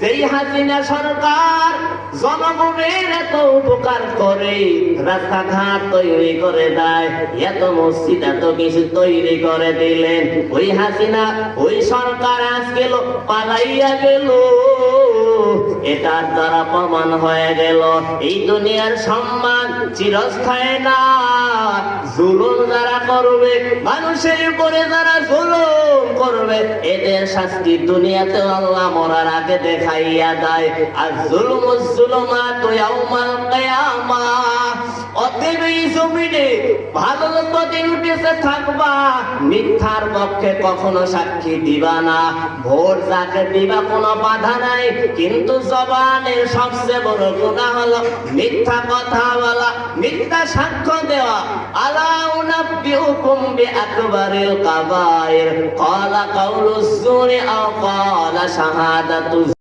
যেই হাসিনা সরকার জনগণের এত উপকার করে, রাস্তাঘাট তৈরি করে দেয়, এত মসজিদ এত কিছু তৈরি করে দিলেন, ওই হাসিনা ওই সরকার আজকে পালাইয়া গেল। এটার দ্বারা প্রমাণ হয়ে গেল এই দুনিয়ার সম্মান চিরস্থায়ী না। জুলুম যারা করবে, মানুষের উপরে যারা জুলুম করবে, এদের শাস্তি দুনিয়াতে আল্লাহ মরার আগে দেখাইয়া দেয়। আর জুলুমুজ জুলুমাতু ইয়াউমাল কিয়ামাহ, অতএব এই জমিনে ভালো পথে উঠেছে থাকবা, মিথ্যার পক্ষে কখনো সাক্ষী দিবা না। ভোট যাকে দিবা কোনো বাধা নাই, কিন্তু জবানের সবচেয়ে বড় গুনাহ হলো মিথ্যা কথা বলা, মিথ্যা সাক্ষ্য দেওয়া। আলা উনাব্বিউকুম বিআকবারিল কাবায়ের ক্বালা কাউলুজ জুরি আও ক্বালা শাহাদাতু